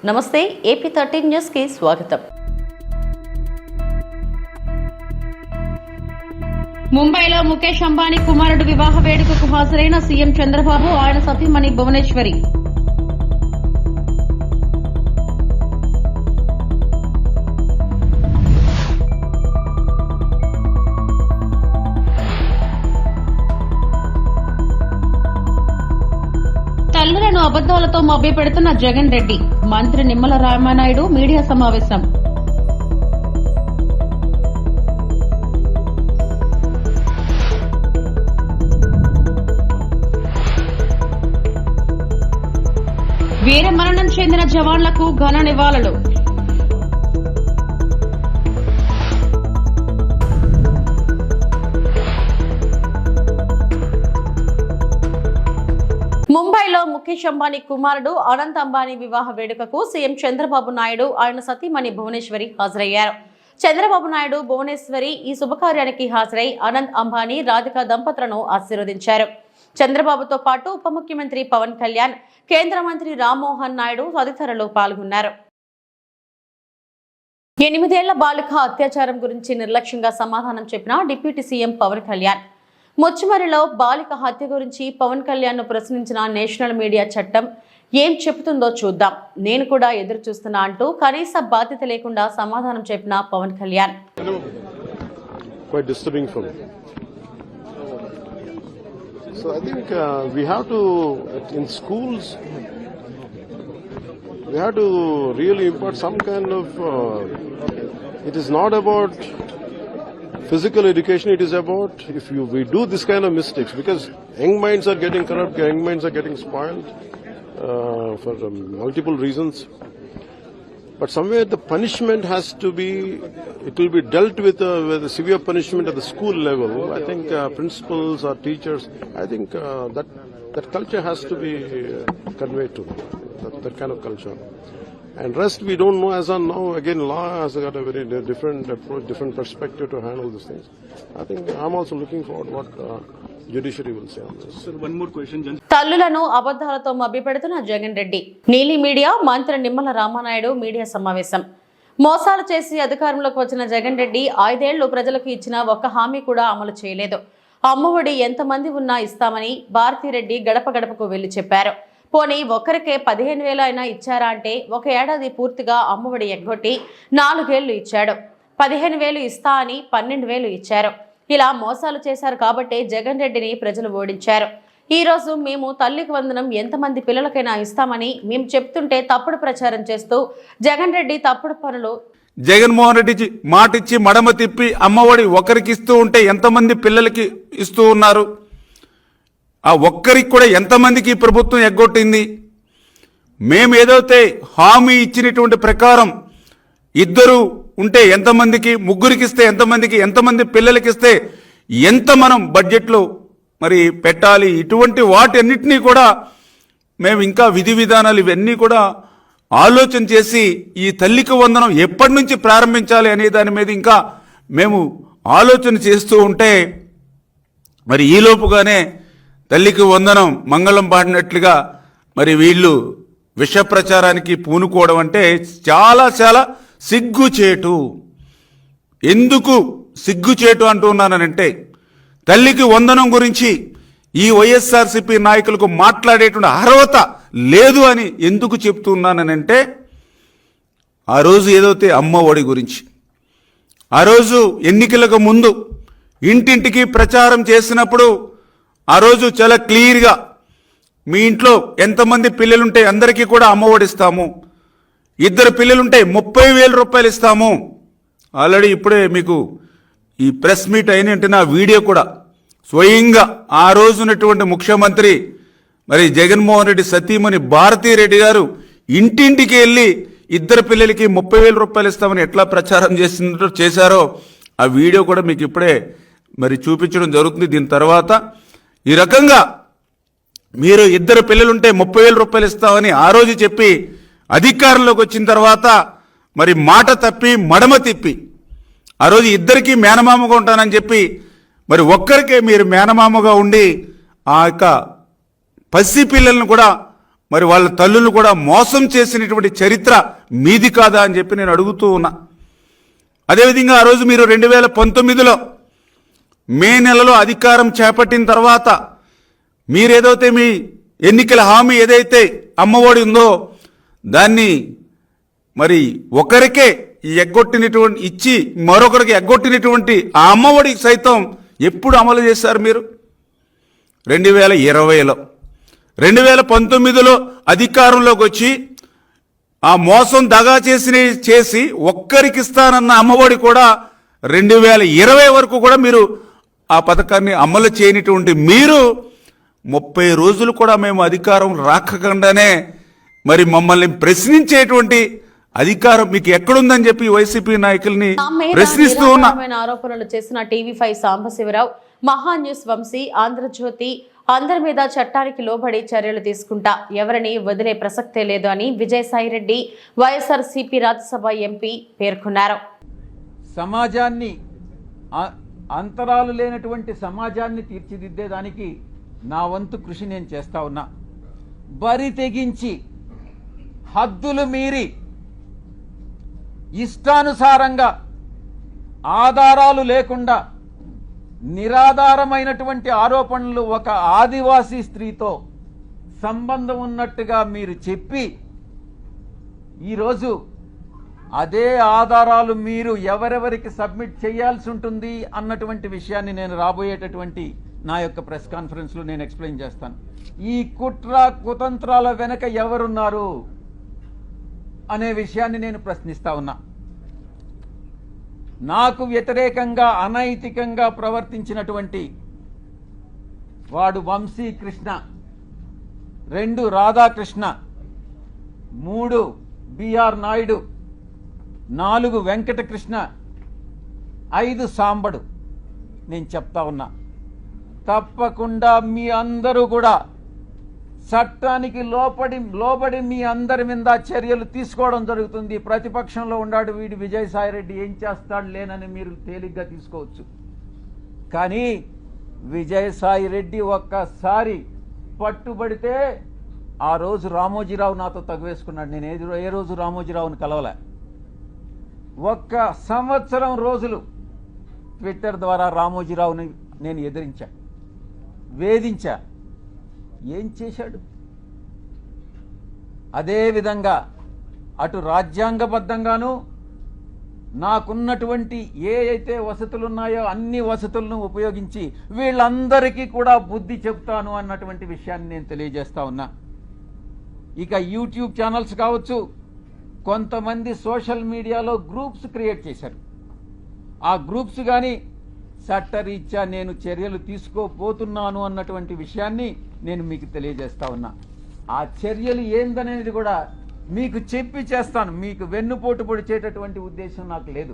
నమస్తే AP13 news కి స్వాగతం. ముంబైలో ముఖేష్ అంబానీ కుమారుడు వివాహ వేడుకకు హాజరైన సీఎం చంద్రబాబు, ఆయన సతీమణి భువనేశ్వరి. తల్లులను అబద్దాలతో మభ్యపెడుతున్న జగన్ రెడ్డి. మంత్రి నిమ్మల రామానాయుడు మీడియా సమావేశం. వీరమరణం చెందిన జవాన్లకు ఘన నివాళులు. ముంబైలో ముఖేష్ అంబానీ కుమారుడు అనంత్ అంబానీ వివాహ వేడుకకు సీఎం చంద్రబాబు నాయుడు, ఆయన సతీమణి భువనేశ్వరి హాజరయ్యారు. చంద్రబాబు నాయుడు, భువనేశ్వరి ఈ శుభకార్యానికి హాజరై అనంత్ అంబానీ, రాధిక దంపతులను ఆశీర్వదించారు. చంద్రబాబుతో పాటు ఉప ముఖ్యమంత్రి పవన్ కళ్యాణ్, కేంద్ర మంత్రి రామ్మోహన్ నాయుడు తదితరులు పాల్గొన్నారు. 8 ఏళ్ల బాలిక అత్యాచారం గురించి నిర్లక్ష్యంగా సమాధానం చెప్పిన డిప్యూటీ సీఎం పవన్ కళ్యాణ్. ముచ్చుమరిలో బాలిక హత్య గురించి పవన్ కళ్యాణ్ ను ప్రశ్నించిన నేషనల్ మీడియా చట్టం ఏం చెబుతుందో చూద్దాం, నేను కూడా ఎదురు చూస్తున్నా అంటూ కనీస బాధ్యత లేకుండా సమాధానం చెప్పిన Pawan Kalyan. So I think we have to, in schools, we have to really impart some kind of, it is not about physical education, it is about we do this kind of mistakes, because young minds are getting corrupt, young minds are getting spoiled for multiple reasons. But somewhere the punishment has to be, it will be dealt with a severe punishment at the school level. I think principals or teachers, I think that culture has to be conveyed to them, that kind of culture. And rest we don't know as on now. Again, law has got a very different approach, different perspective to handle these things. I think I'm also looking forward what judiciary will say on this. Sir, one more question. తల్లులను అబద్దాలతో మభ్యపెడుతున్న Jagan Reddy. నీలి media, మంత్రి Nimmala Ramanaidu media సమావేశం. మోసాలు చేసి అధికారంలోకి వచ్చిన జగన్ రెడ్డి 5 ఏళ్లు ప్రజలకు ఇచ్చిన ఒక్క హామీ కూడా అమలు చేయలేదు. అమ్మఒడి ఎంతమంది ఉన్నా ఇస్తామని భారతిరెడ్డి గడప గడపకు వెళ్లి చెప్పారు. పోనీ ఒక్కరికే 15,000 అయినా ఇచ్చారా అంటే, ఒక ఏడాది పూర్తిగా అమ్మఒడి ఎగ్గొట్టి 4 ఏళ్లు ఇచ్చాడు. 15,000 ఇస్తా అని 12,000 ఇచ్చారు. ఇలా మోసాలు చేశారు కాబట్టే జగన్ రెడ్డిని ప్రజలు ఓడించారు. ఈ రోజు మేము తల్లికి వందనం ఎంతమంది పిల్లలకైనా ఇస్తామని మేము చెప్తుంటే తప్పుడు ప్రచారం చేస్తూ జగన్ రెడ్డి తప్పుడు పనులు. జగన్మోహన్ రెడ్డి మాటిచ్చి మడమ తిప్పి అమ్మఒడి ఒకరికి ఇస్తూ ఉంటే ఎంతమంది పిల్లలకి ఇస్తూ ఉన్నారు? ఆ ఒక్కరికి కూడా ఎంతమందికి ప్రభుత్వం ఎగ్గొట్టింది? మేము ఏదైతే హామీ ఇచ్చినటువంటి ప్రకారం 2 ఉంటే ఎంతమందికి, 3కి ఇస్తే ఎంతమందికి, ఎంతమంది పిల్లలకి ఇస్తే ఎంత మనం బడ్జెట్లో మరి పెట్టాలి, ఇటువంటి వాటన్నిటినీ కూడా మేము ఇంకా విధి విధానాలు ఇవన్నీ కూడా ఆలోచన చేసి ఈ తల్లికి వందనం ఎప్పటి నుంచి ప్రారంభించాలి అనే దాని మీద ఇంకా మేము ఆలోచన చేస్తూ ఉంటే, మరి ఈలోపుగానే తల్లికి వందనం మంగళం పాడినట్లుగా మరి వీళ్ళు విష ప్రచారానికి పూనుకోవడం అంటే చాలా చాలా సిగ్గుచేటు. ఎందుకు సిగ్గుచేటు అంటున్నానంటే, తల్లికి వందనం గురించి ఈ వైఎస్ఆర్సీపీ నాయకులకు మాట్లాడేటువంటి అర్హత లేదు అని ఎందుకు చెప్తున్నానంటే, ఆ రోజు ఏదైతే అమ్మఒడి గురించి ఆ రోజు ఎన్నికలకు ముందు ఇంటింటికి ప్రచారం చేసినప్పుడు ఆ రోజు చాలా క్లియర్గా మీ ఇంట్లో ఎంతమంది పిల్లలుంటే అందరికీ కూడా అమ్మఒడిస్తాము, 2 పిల్లలుంటే 30,000 రూపాయలు ఇస్తాము. ఆల్రెడీ ఇప్పుడే మీకు ఈ ప్రెస్ మీట్ అయిన నా వీడియో కూడా స్వయంగా ఆ రోజు ఉన్నటువంటి ముఖ్యమంత్రి మరి జగన్మోహన్ రెడ్డి సతీమణి భారతిరెడ్డి గారు ఇంటింటికి వెళ్ళి 2 పిల్లలకి 30,000 రూపాయలు ఇస్తామని ఎట్లా ప్రచారం చేశారో ఆ వీడియో కూడా మీకు ఇప్పుడే మరి చూపించడం జరుగుతుంది. దీని తర్వాత ఈ రకంగా మీరు 2 పిల్లలుంటే 30,000 రూపాయలు ఇస్తామని ఆ రోజు చెప్పి అధికారంలోకి వచ్చిన తర్వాత మరి మాట తప్పి మడమ తిప్పి ఆ రోజు 2కి మేనమామగా ఉంటానని చెప్పి మరి ఒక్కరికే మీరు మేనమామగా ఉండి ఆ యొక్క పసి పిల్లలను కూడా మరి వాళ్ళ తల్లులు కూడా మోసం చేసినటువంటి చరిత్ర మీది కాదా అని చెప్పి నేను అడుగుతూ ఉన్నా. అదేవిధంగా ఆ రోజు మీరు 2019లో మే నెలలో అధికారం చేపట్టిన తర్వాత మీరేదైతే మీ ఎన్నికల హామీ ఏదైతే అమ్మఒడి ఉందో దాన్ని మరి ఒకరికే ఎగ్గొట్టినటువంటి ఇచ్చి మరొకరికి ఎగ్గొట్టినటువంటి ఆ అమ్మఒడి సైతం ఎప్పుడు అమలు చేశారు మీరు? 2020లో. 2019లో అధికారంలోకి వచ్చి ఆ మోసం దగా చేసి ఒక్కరికి ఇస్తానన్న అమ్మఒడి కూడా 2020 వరకు కూడా మీరు ఆ పథకాన్ని అమలు చేయనటువంటి మీరు 30 రోజులు కూడా మేము అధికారం రాకకుండానే మరి మమ్మల్ని ప్రశ్నించేటువంటి అధికారం మీకు ఎక్కడుందని చెప్పి వైసీపీ నాయకుల్ని ప్రశ్నిస్తూ ఉన్నా. ఆరోపణలు చేసిన టీవీ5 సాంబశివరావు, మహా న్యూస్ వంశీ, ఆంధ్రజ్యోతి అందరి మీద చట్టానికి లోబడి చర్యలు తీసుకుంటా ఎవరిని వదిలే ప్రసక్తే లేదు అని విజయసాయిరెడ్డి వైఎస్ఆర్సీపీ రాజ్యసభ ఎంపీ పేర్కొన్నారు. సమాజాన్ని అంతరాలు లేనటువంటి సమాజాన్ని తీర్చిదిద్దేదానికి నా వంతు కృషి నేను చేస్తా ఉన్నా. బరి తెగించి హద్దులు మీరి ఇష్టానుసారంగా ఆధారాలు లేకుండా నిరాధారమైనటువంటి ఆరోపణలు ఒక ఆదివాసీ స్త్రీతో సంబంధం ఉన్నట్టుగా మీరు చెప్పి ఈరోజు అదే ఆధారాలు మీరు ఎవరెవరికి సబ్మిట్ చేయాల్సి ఉంటుంది అన్నటువంటి విషయాన్ని నేను రాబోయేటటువంటి నా యొక్క ప్రెస్ కాన్ఫరెన్స్లో నేను ఎక్స్ప్లెయిన్ చేస్తాను. ఈ కుట్ర కుతంత్రాల వెనక ఎవరున్నారు అనే విషయాన్ని నేను ప్రశ్నిస్తా ఉన్నా. నాకు వ్యతిరేకంగా అనైతికంగా ప్రవర్తించినటువంటి వాడు వంశీకృష్ణ, 2 రాధాకృష్ణ, 3 బిఆర్ నాయుడు, 4 వెంకటకృష్ణ, 5 సాంబడు. నేను చెప్తా ఉన్నా, తప్పకుండా మీ అందరూ కూడా చట్టానికి లోబడి మీ అందరి మీద చర్యలు తీసుకోవడం జరుగుతుంది. ప్రతిపక్షంలో ఉన్నాడు వీడు విజయసాయిరెడ్డి ఏం చేస్తాడు లేనని మీరు తేలిగ్గా తీసుకోవచ్చు. కానీ విజయసాయిరెడ్డి ఒక్కసారి పట్టుబడితే ఆ రోజు రామోజీరావు నాతో తగువేసుకున్నాడు. నేను ఏ రోజు రామోజీరావుని కలవలే. 1 సంవత్సరం రోజులు ట్విట్టర్ ద్వారా రామోజీరావుని నేను ఎదిరించా, వేధించా. ఏం చేశాడు? అదేవిధంగా అటు రాజ్యాంగబద్ధంగాను నాకున్నటువంటి ఏ అయితే వసతులున్నాయో అన్ని వసతులను ఉపయోగించి వీళ్ళందరికీ కూడా బుద్ధి చెప్తాను అన్నటువంటి విషయాన్ని నేను తెలియజేస్తా ఉన్నా. ఇక యూట్యూబ్ ఛానల్స్ కావచ్చు, కొంతమంది సోషల్ మీడియాలో గ్రూప్స్ క్రియేట్ చేశారు. ఆ గ్రూప్స్ కానీ చట్టరీత్యా నేను చర్యలు తీసుకోపోతున్నాను అన్నటువంటి విషయాన్ని నేను మీకు తెలియజేస్తా ఉన్నా. ఆ చర్యలు ఏందనేది కూడా మీకు చెప్పి చేస్తాను. మీకు వెన్నుపోటు పొడిచేటటువంటి ఉద్దేశం నాకు లేదు.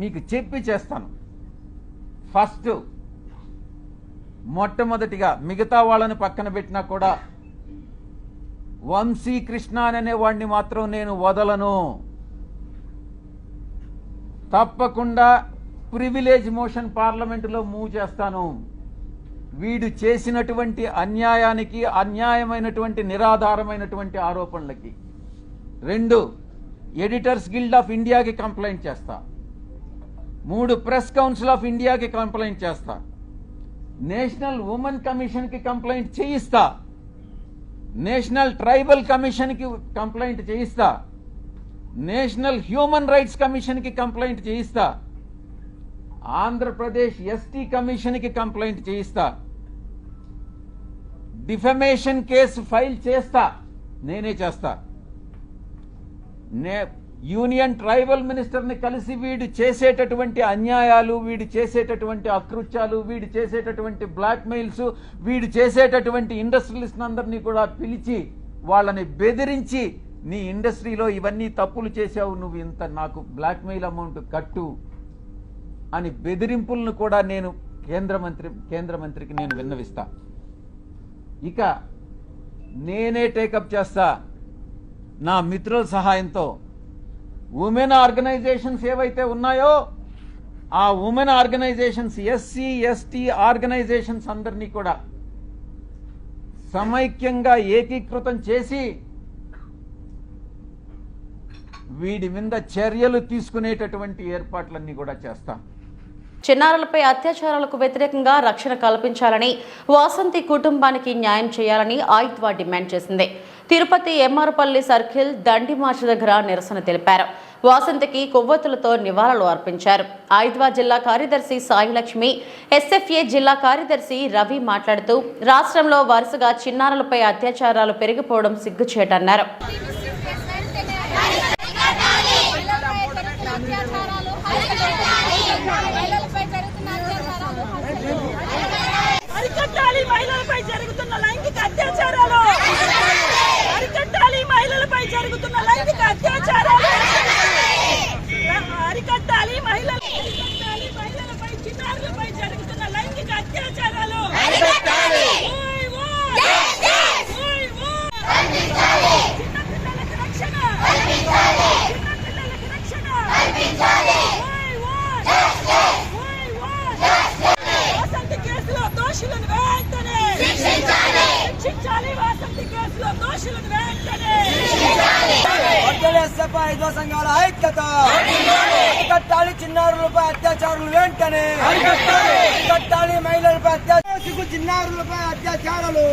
మీకు చెప్పి చేస్తాను. ఫస్ట్ మొట్టమొదటిగా మిగతా వాళ్ళని పక్కన పెట్టినా కూడా వంశీకృష్ణ అనే వాడిని మాత్రం నేను వదలను. తప్పకుండా ప్రివిలేజ్ మోషన్ పార్లమెంటులో మూవ్ చేస్తాను. వీడు చేసినటువంటి అన్యాయానికి, అన్యాయమైనటువంటి నిరాధారమైనటువంటి ఆరోపణలకి. 2 ఎడిటర్స్ గిల్డ్ ఆఫ్ ఇండియాకి కంప్లైంట్ చేస్తా. 3 ప్రెస్ కౌన్సిల్ ఆఫ్ ఇండియాకి కంప్లైంట్ చేస్తా. నేషనల్ ఉమెన్ కమిషన్కి కంప్లైంట్ చేయిస్తా. నేషనల్ ట్రైబల్ కమిషన్కి కంప్లైంట్ చేయిస్తా. నేషనల్ హ్యూమన్ రైట్స్ కమిషన్కి కంప్లైంట్ చేయిస్తా. ఆంధ్రప్రదేశ్ ఎస్టీ కమిషన్కి కంప్లైంట్ చేయిస్తా. డిఫమేషన్ కేసు ఫైల్ చేస్తా, నేనే చేస్తా. యూనియన్ ట్రైబల్ మినిస్టర్ని కలిసి వీడు చేసేటటువంటి అన్యాయాలు, వీడు చేసేటటువంటి అకృత్యాలు, వీడు చేసేటటువంటి బ్లాక్మెయిల్స్, వీడు చేసేటటువంటి ఇండస్ట్రియలిస్ట్ అందరినీ కూడా పిలిచి వాళ్ళని బెదిరించి నీ ఇండస్ట్రీలో ఇవన్నీ తప్పులు చేశావు, నువ్వు ఇంత నాకు బ్లాక్మెయిల్ అమౌంట్ కట్టు అని బెదిరింపులను కూడా నేను కేంద్ర మంత్రికి నేను విన్నవిస్తా. ఇక నేనే టేకప్ చేస్తా నా మిత్రుల సహాయంతో. ఉమెన్ ఆర్గనైజేషన్స్ ఏవైతే ఉన్నాయో ఆ women organisations, SC ST organisations అందరినీ కూడా సమైక్యంగా ఏకీకృతం చేసి వీడి మీద చర్యలు తీసుకునేటటువంటి ఏర్పాట్లన్నీ కూడా చేస్తాం. చిన్నారులపై అత్యాచారాలకు వ్యతిరేకంగా రక్షణ కల్పించాలని, వాసంతి కుటుంబానికి న్యాయం చేయాలని ఆయిత్వా డిమాండ్ చేసింది. తిరుపతి ఎమ్మారపల్లి సర్కిల్ దండి మార్చ్ దగ్గర నిరసన తెలిపారు. వాసంతికి కొవ్వొత్తులతో నివాళులు అర్పించారు. ఆయిత్వా జిల్లా కార్యదర్శి సాయిలక్ష్మి, ఎస్ఎఫ్ఏ జిల్లా కార్యదర్శి రవి మాట్లాడుతూ రాష్ట్రంలో వరుసగా చిన్నారులపై అత్యాచారాలు పెరిగిపోవడం సిగ్గుచేటన్నారు. అరికట్టాలి మహిళలపై జరుగుతున్న లైంగిక అత్యాచారాలు, అరికట్టాలి మహిళలపై జరుగుతున్న లైంగిక అత్యాచారాలు, అరికట్టాలి మహిళలపై చిన్నారులపై జరుగుతున్న లైంగిక అత్యాచారాలు, చిన్నపిల్లలకు రక్షణ, చిన్నపిల్లలకు రక్షణ, వాసంతి కేసులో దోషులను వెంటనే శిక్షించాలి, వాసంతి కేసులో దోషులను వెంటనే ఐదో సంఘాల ఐక్యత, అరికట్టాలి చిన్నారులపై అత్యాచారాలు వెంటనే, అరికట్టాలి మహిళలపై అత్యాచారాలు, చిన్నారులపై అత్యాచారాలు,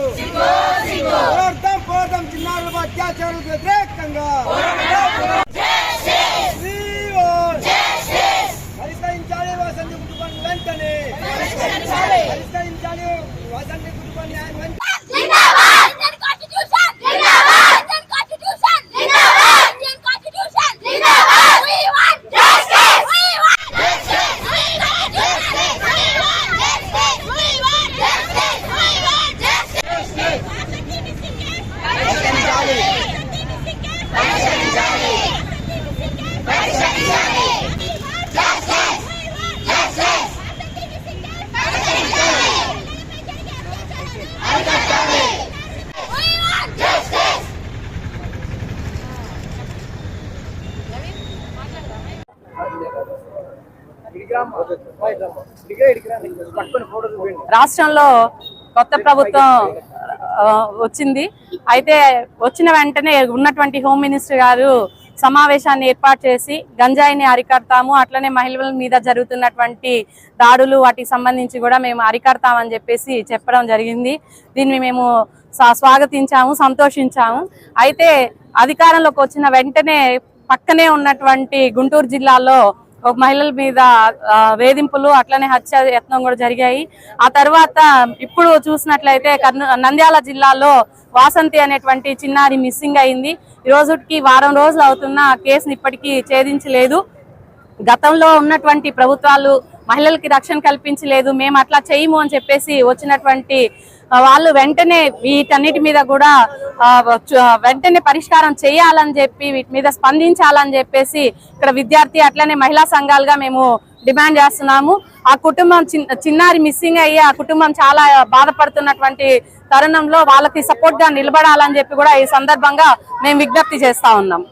పోరాడతాం చిన్నారులపై అత్యాచారాలకు వ్యతిరేకంగా పరిష్కరించాలి వాసంతి కుటుంబాన్ని వెంటనే, పరిష్కరించాలి వాసంతి కుటుంబాన్ని వెంటనే. రాష్ట్రంలో కొత్త ప్రభుత్వం వచ్చింది. అయితే వచ్చిన వెంటనే ఉన్నటువంటి హోమ్ మినిస్టర్ గారు సమావేశాన్ని ఏర్పాటు చేసి గంజాయిని అరికడతాము, అట్లనే మహిళల మీద జరుగుతున్నటువంటి దాడులు వాటికి సంబంధించి కూడా మేము అరికడతామని చెప్పేసి చెప్పడం జరిగింది. దీన్ని మేము స్వాగతించాము, సంతోషించాము. అయితే అధికారంలోకి వచ్చిన వెంటనే పక్కనే ఉన్నటువంటి గుంటూరు జిల్లాలో ఒక మహిళల మీద వేధింపులు అట్లనే హత్య యత్నం కూడా జరిగాయి. ఆ తర్వాత ఇప్పుడు చూసినట్లయితే నంద్యాల జిల్లాలో వాసంతి అనేటువంటి చిన్నారి మిస్సింగ్ అయింది. ఈ రోజుకి వారం రోజులు అవుతున్న కేసుని ఇప్పటికీ ఛేదించలేదు. గతంలో ఉన్నటువంటి ప్రభుత్వాలు మహిళలకి రక్షణ కల్పించలేదు, మేము అట్లా చేయము అని చెప్పేసి వచ్చినటువంటి వాళ్ళు వెంటనే వీటన్నిటి మీద కూడా వెంటనే పరిష్కారం చేయాలని చెప్పి వీటి మీద స్పందించాలని చెప్పేసి ఇక్కడ విద్యార్థి అట్లనే మహిళా సంఘాలుగా మేము డిమాండ్ చేస్తున్నాము. ఆ కుటుంబం చిన్నారి మిస్సింగ్ అయ్యి ఆ కుటుంబం చాలా బాధపడుతున్నటువంటి తరుణంలో వాళ్ళకి సపోర్ట్ గా నిలబడాలని చెప్పి కూడా ఈ సందర్భంగా మేము విజ్ఞప్తి చేస్తా ఉన్నాం.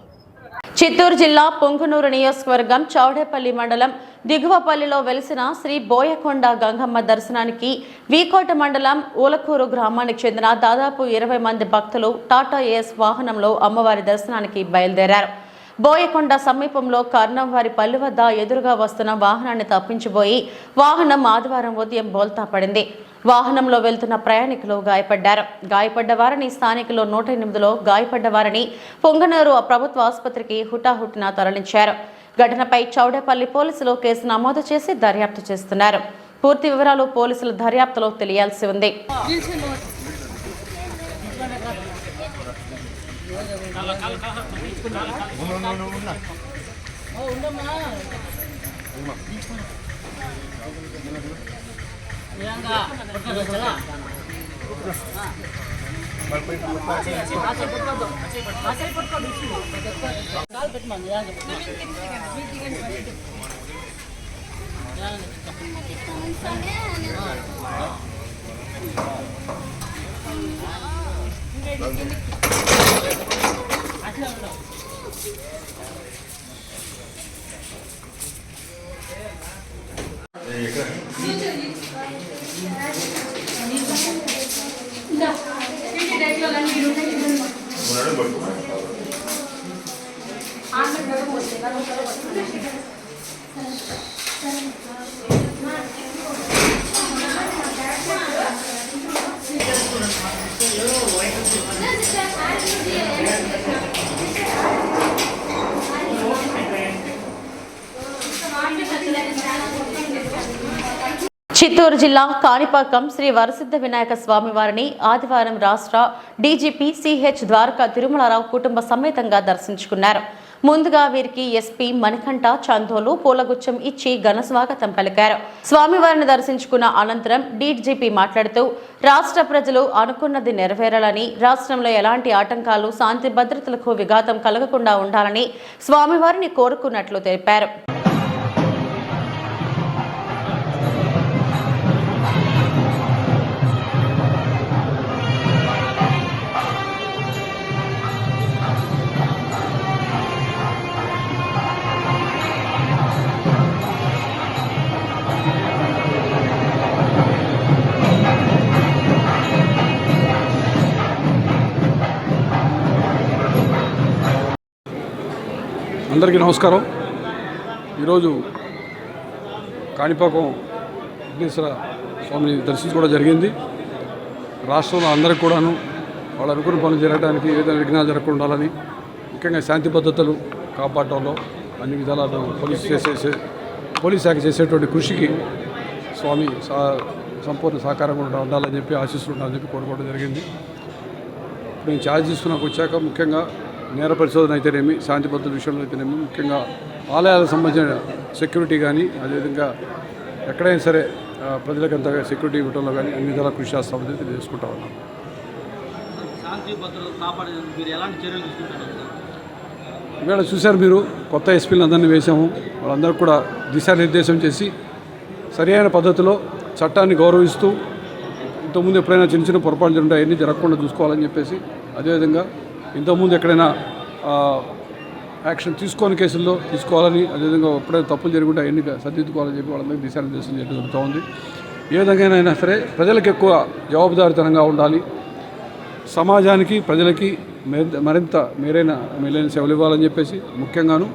చిత్తూరు జిల్లా పొంగునూరు నియోజకవర్గం చౌడేపల్లి మండలం దిగువపల్లిలో వెలిసిన శ్రీ బోయకొండ గంగమ్మ దర్శనానికి వీకోట మండలం ఊలకూరు గ్రామానికి చెందిన దాదాపు 20 మంది భక్తులు టాటా ఏస్ వాహనంలో అమ్మవారి దర్శనానికి బయలుదేరారు. బోయకొండ సమీపంలో కర్ణంవారి పల్లి వద్ద ఎదురుగా వస్తున్న వాహనాన్ని తప్పించిపోయి వాహనం ఆదివారం ఉదయం బోల్తా పడింది. వాహనంలో వెళ్తున్న ప్రయాణికులు గాయపడ్డారు. గాయపడ్డ వారిని స్థానికులు 108లో, గాయపడ్డ వారిని పొంగనూరు ప్రభుత్వ ఆసుపత్రికి హుటాహుటిన తరలించారు. ఘటనపై చౌడేపల్లి పోలీసులు కేసు నమోదు చేసి దర్యాప్తు చేస్తున్నారు. పూర్తి వివరాలు పోలీసుల దర్యాప్తులో తెలియాల్సి ఉంది. చిత్తూరు జిల్లా కాణిపాకం శ్రీ వరసిద్ధ వినాయక స్వామి వారిని ఆదివారం రాష్ట్ర డీజీపీ సిహెచ్ ద్వారకా తిరుమలరావు కుటుంబ సమేతంగా దర్శించుకున్నారు. ముందుగా వీరికి ఎస్పీ మణికంఠ చందోలు పూలగుచ్చం ఇచ్చి ఘన స్వాగతం పలికారు. స్వామివారిని దర్శించుకున్న అనంతరం డీజీపీ మాట్లాడుతూ రాష్ట్ర ప్రజలు అనుకున్నది నెరవేరాలని, రాష్ట్రంలో ఎలాంటి ఆటంకాలు, శాంతి భద్రతలకు విఘాతం కలగకుండా ఉండాలని స్వామివారిని కోరుకున్నట్లు తెలిపారు. అందరికీ నమస్కారం. ఈరోజు కాణిపాకం విఘ్నేశ్వర స్వామిని దర్శించుకోవడం జరిగింది. రాష్ట్రంలో అందరికీ కూడాను వాళ్ళు అనుకున్న పనులు జరగడానికి ఏదైనా విఘ్నాలు జరగకుండా ఉండాలని, ముఖ్యంగా శాంతి భద్రతలు కాపాడటంలో అన్ని విధాల పోలీస్ శాఖ చేసేటువంటి కృషికి స్వామి సంపూర్ణ సహకారంగా ఉండాలని చెప్పి ఆశిస్తుండాలని చెప్పి కోరుకోవడం జరిగింది. నేను ఛార్జ్ తీసుకున్నాక వచ్చాక ముఖ్యంగా నేర పరిశోధన అయితేనేమి, శాంతి భద్రత విషయంలో అయితేనేమి, ముఖ్యంగా ఆలయాలకు సంబంధించిన సెక్యూరిటీ కానీ, అదేవిధంగా ఎక్కడైనా సరే ప్రజలకు అంత సెక్యూరిటీ ఇవ్వడంలో కానీ అన్ని విధాలా కృషి చేస్తామని తెలియజేసుకుంటా ఉన్నాం. ఇవాళ చూశారు మీరు, కొత్త ఎస్పీలు అందరినీ వేసాము. వాళ్ళందరూ కూడా దిశానిర్దేశం చేసి సరైన పద్ధతిలో చట్టాన్ని గౌరవిస్తూ, ఇంతకుముందు ఎప్పుడైనా చిన్న చిన్న పొరపాట్లు జరుగుంటే అవన్నీ జరగకుండా చూసుకోవాలని చెప్పేసి, అదేవిధంగా ఇంతకుముందు ఎక్కడైనా యాక్షన్ తీసుకోని కేసుల్లో తీసుకోవాలని, అదేవిధంగా ఎప్పుడైనా తప్పులు జరుగుంటే అవన్నీ సరిదిద్దుకోవాలని చెప్పి వాళ్ళందరికీ దిశానిర్దేశం చేయడం జరుగుతూ ఉంది. ఏ విధంగానైనా సరే ప్రజలకు ఎక్కువ జవాబుదారీతనంగా ఉండాలి, సమాజానికి ప్రజలకి మరింత మేలైన సేవలు ఇవ్వాలని చెప్పేసి, ముఖ్యంగాను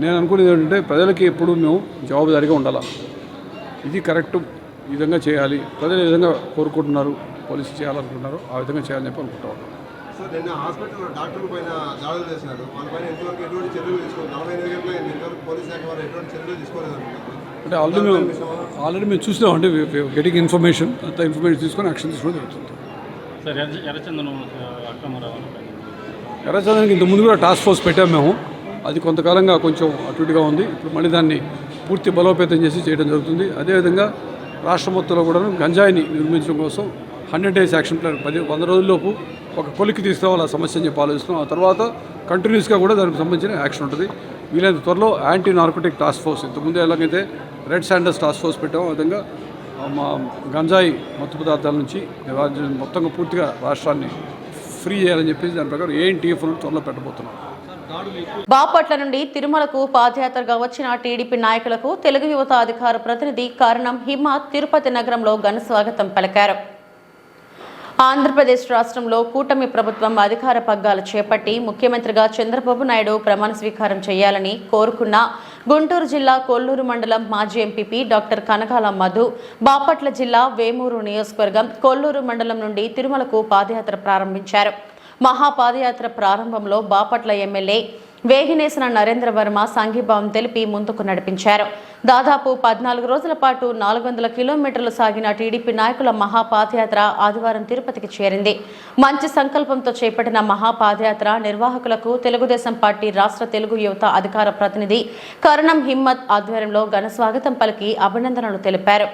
నేను అనుకునేది ఏంటంటే ప్రజలకి ఎప్పుడు మేము జవాబుదారీగా ఉండాలి. ఇది కరెక్ట్, ఈ విధంగా చేయాలి, ప్రజలు ఏ విధంగా కోరుకుంటున్నారు, పోలీసులు చేయాలనుకుంటున్నారు ఆ విధంగా చేయాలని చెప్పి అనుకుంటా ఉన్నాను. నిన్న హాస్పిటల్లో డాక్టర్ల పైన దాడులు చేసినారు. వాళ్ళపైన ఎంతవరకు ఎటువంటి చర్యలు తీసుకోవాలి? 48 గంటల ఇంతవరకు పోలీస్ శాఖ వారు ఎటువంటి చర్యలు తీసుకోలేదు. అంటే ఆల్రెడీ మేము చూసినామంటే గెటింగ్ ఇన్ఫర్మేషన్, అంత ఇన్ఫర్మేషన్ తీసుకొని యాక్షన్ తీసుకోవడం జరుగుతుంది. ఎర్రచందనకి ఇంత ముందు కూడా టాస్క్ ఫోర్స్ పెట్టాము మేము. అది కొంతకాలంగా కొంచెం అటు ఇటుగా ఉంది. ఇప్పుడు మళ్ళీ దాన్ని పూర్తి బలోపేతం చేసి చేయడం జరుగుతుంది. అదేవిధంగా రాష్ట్ర మొత్తంలో కూడా గంజాయిని నిర్మించడం కోసం 100 days యాక్షన్ ప్లాన్ 100 రోజుల్లోపు ఒక కొలిక్కి తీసుకురావాలి ఆ సమస్య అని చెప్పి ఆలోచిస్తున్నాం. ఆ తర్వాత కంటిన్యూస్గా కూడా దానికి సంబంధించిన యాక్షన్ ఉంటుంది. వీలైనంత త్వరలో యాంటీ నార్కోటిక్ టాస్క్ ఫోర్స్, ఇంతకుముందు ఎలాగైతే రెడ్ శాండర్స్ టాస్క్ ఫోర్స్ పెట్టామో ఆ విధంగా మా గంజాయి మత్తు పదార్థాల నుంచి మొత్తంగా పూర్తిగా రాష్ట్రాన్ని ఫ్రీ చేయాలని చెప్పేసి దాని ప్రకారం ANTF త్వరలో పెట్టబోతున్నాం. బాపట్ల నుండి తిరుమలకు పాదయాత్రగా వచ్చిన టీడీపీ నాయకులకు తెలుగు యువత అధికార ప్రతినిధి కారణం హిమ్మత్ తిరుపతి నగరంలో ఘన స్వాగతం పలికారు. ఆంధ్రప్రదేశ్ రాష్ట్రంలో కూటమి ప్రభుత్వం అధికార పగ్గాలు చేపట్టి ముఖ్యమంత్రిగా చంద్రబాబు నాయుడు ప్రమాణ స్వీకారం చేయాలని కోరుకున్న గుంటూరు జిల్లా కొల్లూరు మండలం మాజీ ఎంపీపీ డాక్టర్ కనకాల మధు బాపట్ల జిల్లా వేమూరు నియోజకవర్గం కొల్లూరు మండలం నుండి తిరుమలకు పాదయాత్ర ప్రారంభించారు. మహాపాదయాత్ర ప్రారంభంలో బాపట్ల ఎమ్మెల్యే వేగినేసిన నరేంద్ర వర్మ సంఘీభావం తెలిపి ముందుకు నడిపించారు. దాదాపు 14 రోజుల పాటు 400 కిలోమీటర్లు సాగిన టీడీపీ నాయకుల మహాపాదయాత్ర ఆదివారం తిరుపతికి చేరింది. మంచి సంకల్పంతో చేపట్టిన మహాపాదయాత్ర నిర్వాహకులకు తెలుగుదేశం పార్టీ రాష్ట్ర తెలుగు యువత అధికార ప్రతినిధి కరణం హిమ్మత్ ఆధ్వర్యంలో ఘన స్వాగతం పలికి అభినందనలు తెలిపారు.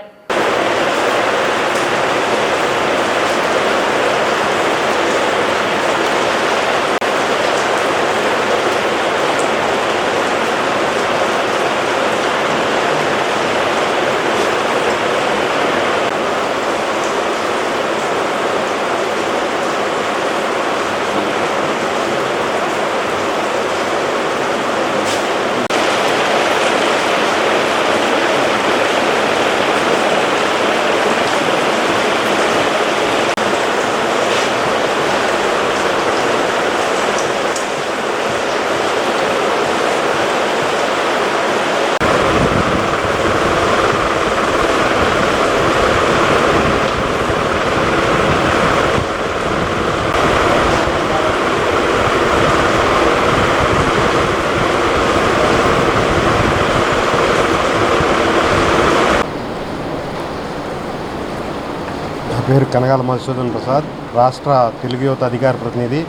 పేరు కనగాల మధుసూదన్ ప్రసాద్, రాష్ట్ర తెలుగు యువత అధికార ప్రతినిధి.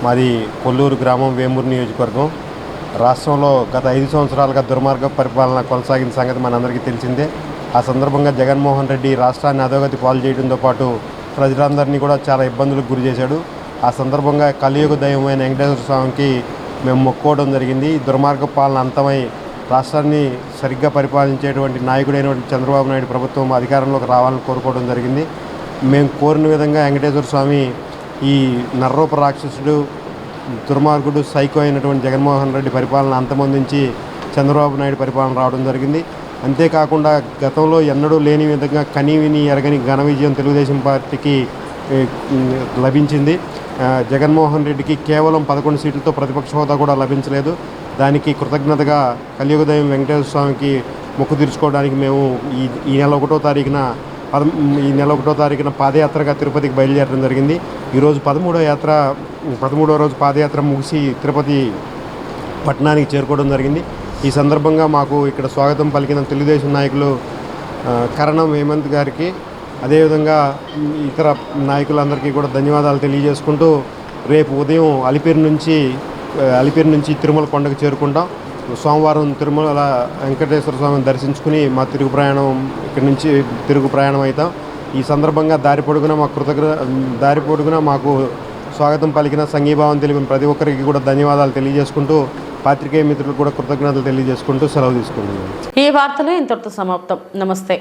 మాది కొల్లూరు గ్రామం, వేమూరు నియోజకవర్గం. రాష్ట్రంలో గత 5 సంవత్సరాలుగా దుర్మార్గ పరిపాలన కొనసాగిన సంగతి మనందరికీ తెలిసిందే. ఆ సందర్భంగా జగన్మోహన్ రెడ్డి రాష్ట్రాన్ని అధోగతి పాలు చేయడంతో పాటు ప్రజలందరినీ కూడా చాలా ఇబ్బందులకు గురి చేశాడు. ఆ సందర్భంగా కలియుగ దైవమైన వెంకటేశ్వర స్వామికి మేము మొక్కుకోవడం జరిగింది. దుర్మార్గ పాలన అంతమై రాష్ట్రాన్ని సరిగ్గా పరిపాలించేటువంటి నాయకుడైనటువంటి చంద్రబాబు నాయుడు ప్రభుత్వం అధికారంలోకి రావాలని కోరుకోవడం జరిగింది. మేము కోరిన విధంగా వెంకటేశ్వర స్వామి ఈ నర్రూప రాక్షసుడు, దుర్మార్గుడు, సైకో అయినటువంటి జగన్మోహన్ రెడ్డి పరిపాలన అంతమొందించి చంద్రబాబు నాయుడు పరిపాలన రావడం జరిగింది. అంతేకాకుండా గతంలో ఎన్నడూ లేని విధంగా కనీవిని ఎరగని ఘన విజయం తెలుగుదేశం పార్టీకి లభించింది. జగన్మోహన్ రెడ్డికి కేవలం 11 సీట్లతో ప్రతిపక్ష హోదా కూడా లభించలేదు. దానికి కృతజ్ఞతగా కలియుగదైవం వెంకటేశ్వర స్వామికి మొక్కు తీర్చుకోవడానికి మేము ఈ నెల 1వ తారీఖున పాదయాత్రగా తిరుపతికి బయలుదేరడం జరిగింది. ఈరోజు 13వ రోజు పాదయాత్ర ముగిసి తిరుపతి పట్టణానికి చేరుకోవడం జరిగింది. ఈ సందర్భంగా మాకు ఇక్కడ స్వాగతం పలికిన తెలుగుదేశం నాయకులు కరణం హేమంత్ గారికి, అదేవిధంగా ఇతర నాయకులందరికీ కూడా ధన్యవాదాలు తెలియజేసుకుంటూ రేపు ఉదయం అలిపిరి నుంచి తిరుమల కొండకు చేరుకుంటాం. సోమవారం తిరుమల వెంకటేశ్వర స్వామిని దర్శించుకుని మా ఇక్కడి నుంచి తిరుగు ప్రయాణం అవుతాం. ఈ సందర్భంగా దారి పొడుగునా మాకు స్వాగతం పలికిన, సంఘీభావం తెలిపిన ప్రతి ఒక్కరికి కూడా ధన్యవాదాలు తెలియజేసుకుంటూ, పాత్రికేయ మిత్రులకు కూడా కృతజ్ఞతలు తెలియజేసుకుంటూ సెలవు తీసుకుంటున్నాను. ఈ వార్తలు ఇంతటితో సమాప్తం. నమస్తే.